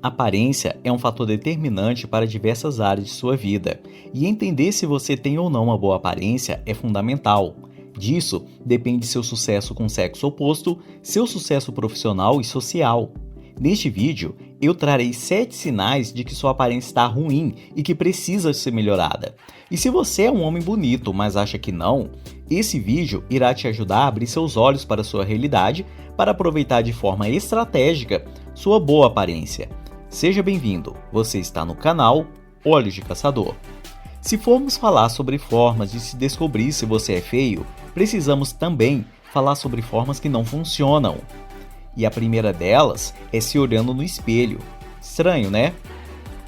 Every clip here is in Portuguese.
Aparência é um fator determinante para diversas áreas de sua vida, e entender se você tem ou não uma boa aparência é fundamental. Disso depende seu sucesso com o sexo oposto, seu sucesso profissional e social. Neste vídeo, eu trarei 7 sinais de que sua aparência está ruim e que precisa ser melhorada. E se você é um homem bonito, mas acha que não, esse vídeo irá te ajudar a abrir seus olhos para a sua realidade para aproveitar de forma estratégica sua boa aparência. Seja bem-vindo, você está no canal Olhos de Caçador. Se formos falar sobre formas de se descobrir se você é feio, precisamos também falar sobre formas que não funcionam. E a primeira delas é se olhando no espelho. Estranho, né?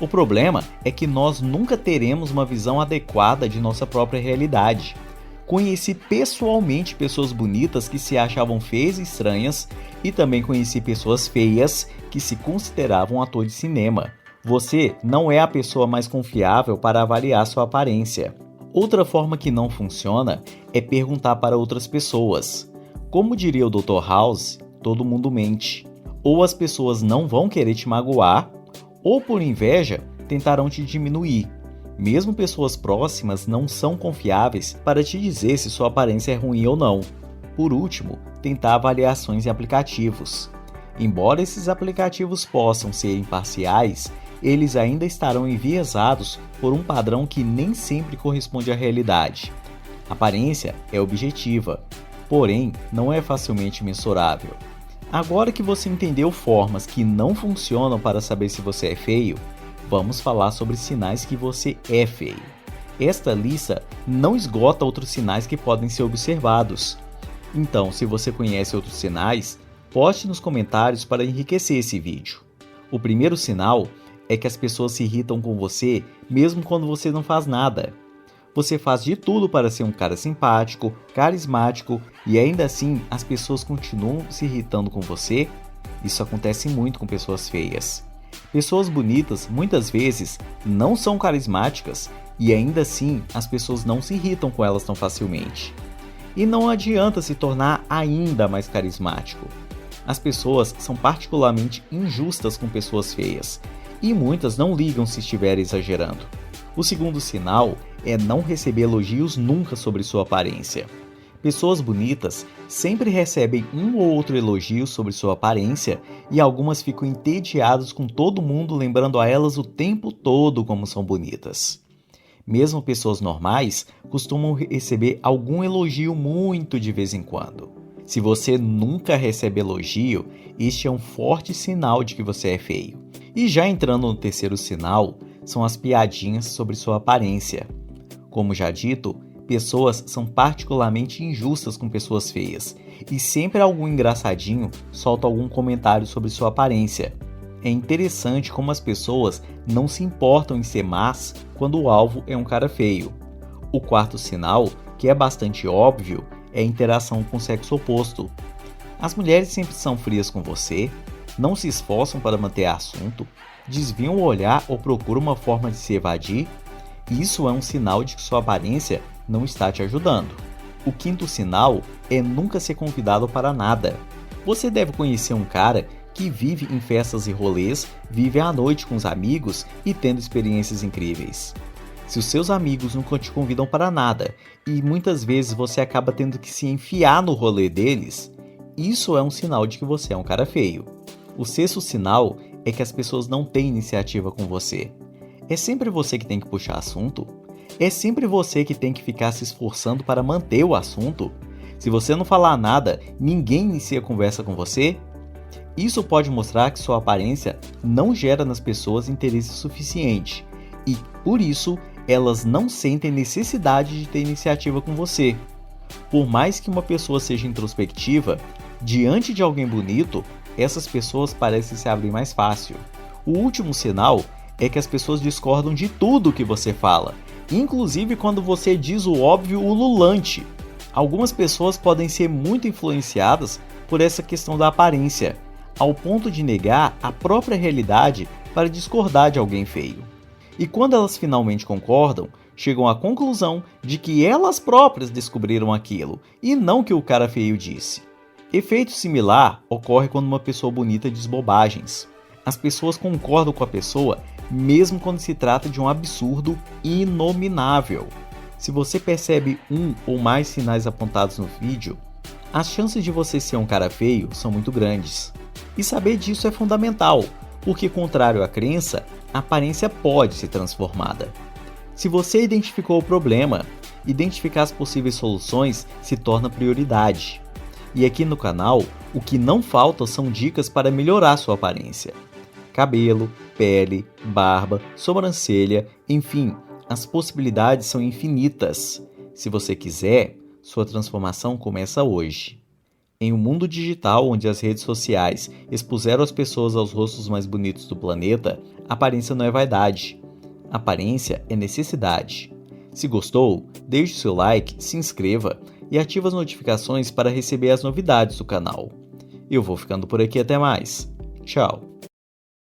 O problema é que nós nunca teremos uma visão adequada de nossa própria realidade. Conheci pessoalmente pessoas bonitas que se achavam feias e estranhas, e também conheci pessoas feias que se consideravam ator de cinema. Você não é a pessoa mais confiável para avaliar sua aparência. Outra forma que não funciona é perguntar para outras pessoas. Como diria o Dr. House, todo mundo mente. Ou as pessoas não vão querer te magoar, ou por inveja tentarão te diminuir. Mesmo pessoas próximas não são confiáveis para te dizer se sua aparência é ruim ou não. Por último, tentar avaliações em aplicativos. Embora esses aplicativos possam ser imparciais, eles ainda estarão enviesados por um padrão que nem sempre corresponde à realidade. A aparência é objetiva, porém não é facilmente mensurável. Agora que você entendeu formas que não funcionam para saber se você é feio, vamos falar sobre sinais que você é feio. Esta lista não esgota outros sinais que podem ser observados. Então, se você conhece outros sinais, poste nos comentários para enriquecer esse vídeo. O primeiro sinal é que as pessoas se irritam com você mesmo quando você não faz nada. Você faz de tudo para ser um cara simpático, carismático e ainda assim as pessoas continuam se irritando com você? Isso acontece muito com pessoas feias. Pessoas bonitas muitas vezes não são carismáticas e ainda assim as pessoas não se irritam com elas tão facilmente. E não adianta se tornar ainda mais carismático. As pessoas são particularmente injustas com pessoas feias e muitas não ligam se estiverem exagerando. O segundo sinal é não receber elogios nunca sobre sua aparência. Pessoas bonitas sempre recebem um ou outro elogio sobre sua aparência e algumas ficam entediadas com todo mundo lembrando a elas o tempo todo como são bonitas. Mesmo pessoas normais costumam receber algum elogio muito de vez em quando. Se você nunca recebe elogio, este é um forte sinal de que você é feio. E já entrando no terceiro sinal, são as piadinhas sobre sua aparência. Como já dito, pessoas são particularmente injustas com pessoas feias, e sempre algum engraçadinho solta algum comentário sobre sua aparência. É interessante como as pessoas não se importam em ser más quando o alvo é um cara feio. O quarto sinal, que é bastante óbvio, é a interação com o sexo oposto. As mulheres sempre são frias com você, não se esforçam para manter assunto, desviam o olhar ou procuram uma forma de se evadir. Isso é um sinal de que sua aparência não está te ajudando. O quinto sinal é nunca ser convidado para nada. Você deve conhecer um cara que vive em festas e rolês, vive à noite com os amigos e tendo experiências incríveis. Se os seus amigos nunca te convidam para nada e muitas vezes você acaba tendo que se enfiar no rolê deles, isso é um sinal de que você é um cara feio. O sexto sinal é que as pessoas não têm iniciativa com você. É sempre você que tem que puxar assunto? É sempre você que tem que ficar se esforçando para manter o assunto? Se você não falar nada, ninguém inicia conversa com você? Isso pode mostrar que sua aparência não gera nas pessoas interesse suficiente e, por isso, elas não sentem necessidade de ter iniciativa com você. Por mais que uma pessoa seja introspectiva, diante de alguém bonito, essas pessoas parecem se abrir mais fácil. O último sinal é que as pessoas discordam de tudo que você fala, inclusive quando você diz o óbvio ululante. Algumas pessoas podem ser muito influenciadas por essa questão da aparência, ao ponto de negar a própria realidade para discordar de alguém feio. E quando elas finalmente concordam, chegam à conclusão de que elas próprias descobriram aquilo, e não que o cara feio disse. Efeito similar ocorre quando uma pessoa bonita diz bobagens. As pessoas concordam com a pessoa mesmo quando se trata de um absurdo inominável. Se você percebe um ou mais sinais apontados no vídeo, as chances de você ser um cara feio são muito grandes. E saber disso é fundamental, porque, contrário à crença, a aparência pode ser transformada. Se você identificou o problema, identificar as possíveis soluções se torna prioridade. E aqui no canal, o que não falta são dicas para melhorar sua aparência. Cabelo, pele, barba, sobrancelha, enfim, as possibilidades são infinitas. Se você quiser, sua transformação começa hoje. Em um mundo digital onde as redes sociais expuseram as pessoas aos rostos mais bonitos do planeta, aparência não é vaidade. Aparência é necessidade. Se gostou, deixe seu like, se inscreva e ative as notificações para receber as novidades do canal. Eu vou ficando por aqui, até mais. Tchau!